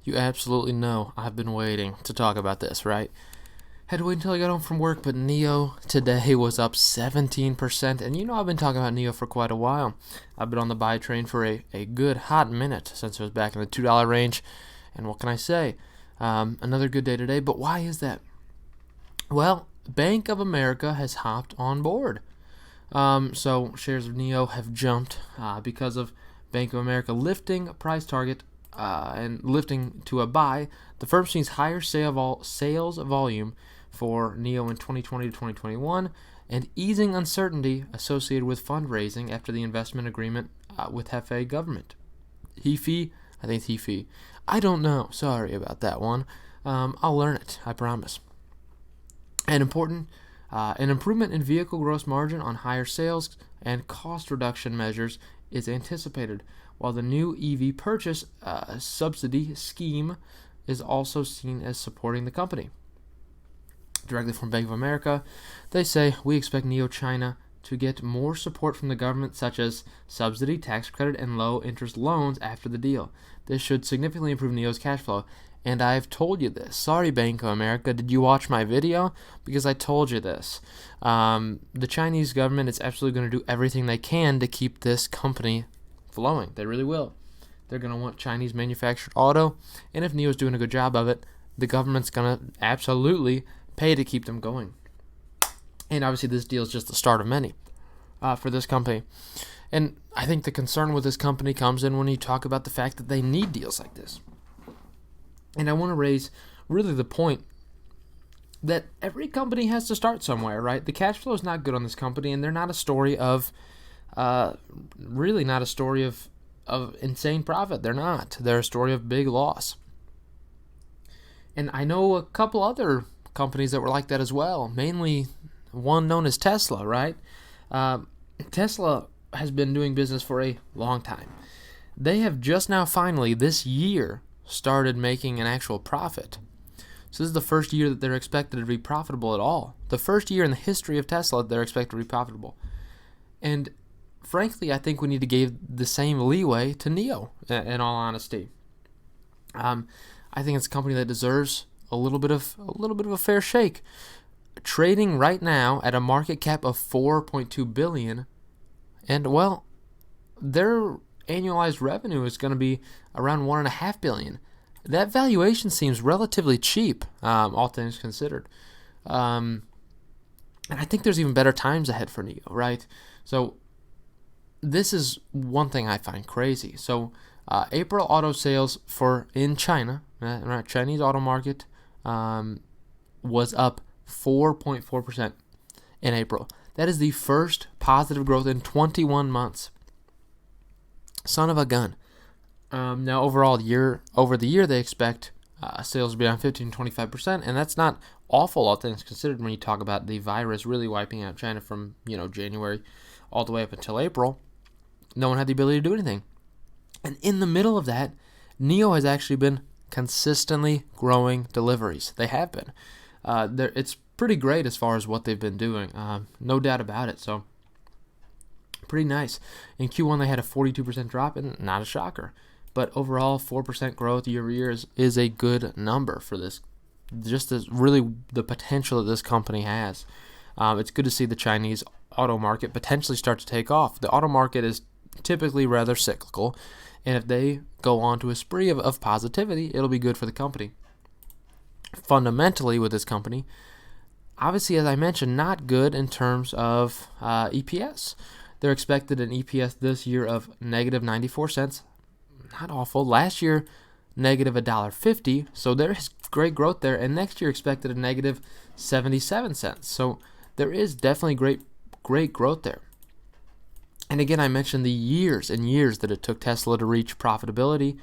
You absolutely know I've been waiting to talk about this, right? Had to wait until I got home from work, but NEO today was up 17%. And you know I've been talking about NEO for quite a while. I've been on the buy train for a good hot minute since it was back in the $2 range. And what can I say? Another good day today, but why is that? Well, Bank of America has hopped on board. So shares of NEO have jumped because of Bank of America lifting a price target and lifting to a buy. The firm sees higher sales volume for NEO in 2020 to 2021 and easing uncertainty associated with fundraising after the investment agreement with Hefei government. Hefe? I think it's Hefe. I don't know. Sorry about that one. I'll learn it. I promise. An improvement in vehicle gross margin on higher sales and cost reduction measures is anticipated, while the new EV purchase subsidy scheme is also seen as supporting the company. Directly from Bank of America, they say, we expect NEO China to get more support from the government, such as subsidy, tax credit, and low-interest loans after the deal. This should significantly improve NEO's cash flow. And I've told you this. Sorry, Bank of America. Did you watch my video? Because I told you this. The Chinese government is absolutely going to do everything they can to keep this company flowing. They really will. They're going to want Chinese manufactured auto. And if NEO's doing a good job of it, the government's going to absolutely pay to keep them going. And obviously this deal is just the start of many for this company. And I think the concern with this company comes in when you talk about the fact that they need deals like this. And I want to raise really the point that every company has to start somewhere, right? The cash flow is not good on this company, and they're not a story of, really not a story of insane profit. They're not. They're a story of big loss. And I know a couple other companies that were like that as well, mainly one known as Tesla, right? Tesla has been doing business for a long time. They have just now finally this year started making an actual profit. So this is the first year that they're expected to be profitable at all. The first year in the history of Tesla that they're expected to be profitable. And frankly, I think we need to give the same leeway to NEO, in all honesty. I think it's a company that deserves a little bit of a fair shake. Trading right now at a market cap of $4.2 billion, and well, their annualized revenue is going to be around $1.5 billion. That valuation seems relatively cheap, all things considered. And I think there's even better times ahead for NEO, right? So this is one thing I find crazy. So April auto sales in China, right, Chinese auto market, was up 4.4% in April. That is the first positive growth in 21 months. Son of a gun. Now, overall, over the year, they expect sales to be down 15-25%, and that's not awful, all things considered, when you talk about the virus really wiping out China from January all the way up until April. No one had the ability to do anything. And in the middle of that, NEO has actually been consistently growing deliveries. They have been. It's pretty great as far as what they've been doing. No doubt about it. So pretty nice. In Q1, they had a 42% drop, and not a shocker. But overall, 4% growth year over year is a good number for this. Just as really the potential that this company has. It's good to see the Chinese auto market potentially start to take off. The auto market is typically rather cyclical, and if they go on to a spree of positivity, it'll be good for the company. Fundamentally, with this company, obviously, as I mentioned, not good in terms of EPS. They're expected an EPS this year of negative 94 cents. Not awful. Last year, negative $1.50. So there is great growth there. And next year, expected a negative 77 cents. So there is definitely great growth there. And again, I mentioned the years and years that it took Tesla to reach profitability.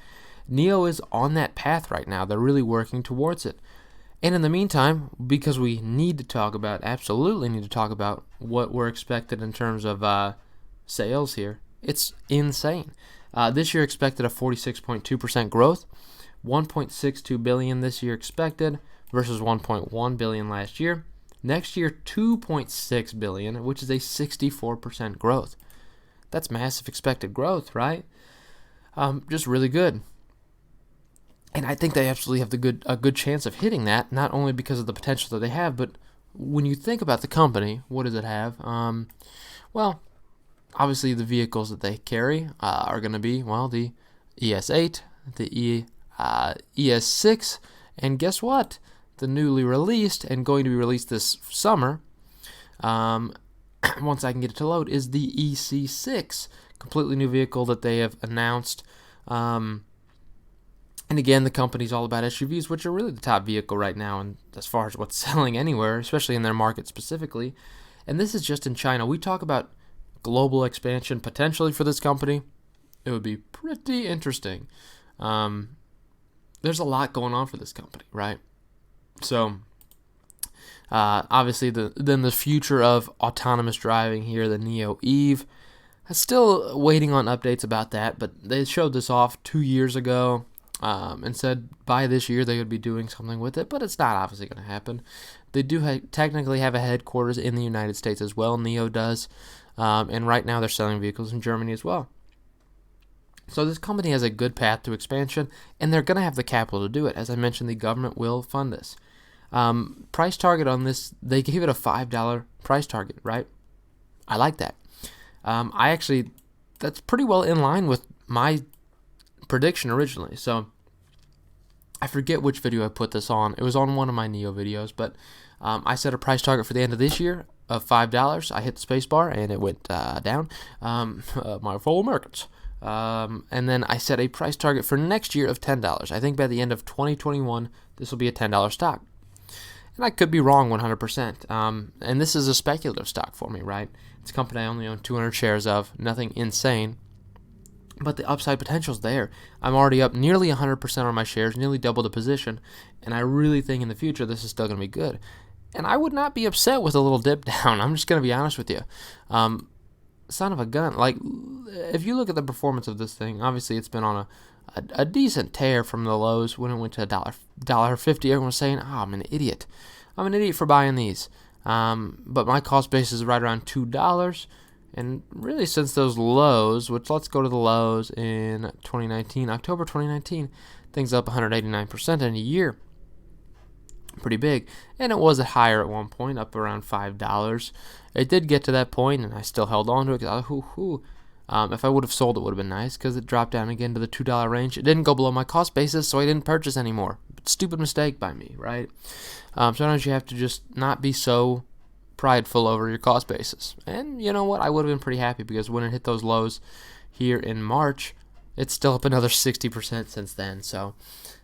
NEO is on that path right now. They're really working towards it. And in the meantime, because we absolutely need to talk about what we're expected in terms of sales here, it's insane. This year expected a 46.2% growth, $1.62 billion this year expected versus $1.1 billion last year. Next year, $2.6 billion, which is a 64% growth. That's massive expected growth, right? Just really good. And I think they absolutely have a good chance of hitting that, not only because of the potential that they have, but when you think about the company, what does it have? Well, obviously the vehicles that they carry are going to be, well, the ES8, the ES6, and guess what? The newly released and going to be released this summer, once I can get it to load, is the EC6, completely new vehicle that they have announced. And again, the company's all about SUVs, which are really the top vehicle right now, and as far as what's selling anywhere, especially in their market specifically. And this is just in China. We talk about global expansion potentially for this company. It would be pretty interesting. There's a lot going on for this company, right? So, obviously, then the future of autonomous driving here, the Neo Eve, still waiting on updates about that, but they showed this off 2 years ago. And said by this year they would be doing something with it, but it's not obviously going to happen. They do technically have a headquarters in the United States as well, NIO does, and right now they're selling vehicles in Germany as well. So this company has a good path to expansion, and they're going to have the capital to do it. As I mentioned, the government will fund this. Price target on this, they gave it a $5 price target, right? I like that. That's pretty well in line with my prediction originally. So I forget which video I put this on. It was on one of my Neo videos, but I set a price target for the end of this year of $5. I hit the space bar and it went down. My fellow Americans. And then I set a price target for next year of $10. I think by the end of 2021, this will be a $10 stock. And I could be wrong 100%. And this is a speculative stock for me, right? It's a company I only own 200 shares of, nothing insane. But the upside potential is there. I'm already up nearly 100% on my shares, nearly double the position, and I really think in the future this is still going to be good. And I would not be upset with a little dip down. I'm just going to be honest with you. Son of a gun. Like, if you look at the performance of this thing, obviously it's been on a decent tear from the lows when it went to $1.50. Everyone was saying, oh, I'm an idiot. I'm an idiot for buying these. But my cost base is right around $2. And really since those lows, which let's go to the lows in 2019, October 2019, things up 189% in a year. Pretty big. And it was higher at one point, up around $5. It did get to that point, and I still held on to it because if I would have sold, it would have been nice because it dropped down again to the $2 range. It didn't go below my cost basis, so I didn't purchase anymore. Stupid mistake by me, right? Sometimes you have to just not be so prideful over your cost basis. And you know what? I would have been pretty happy because when it hit those lows here in March, it's still up another 60% since then. So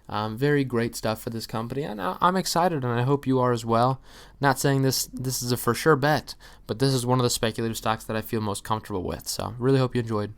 very great stuff for this company. And I'm excited, and I hope you are as well. Not saying this is a for sure bet, but this is one of the speculative stocks that I feel most comfortable with. So really hope you enjoyed.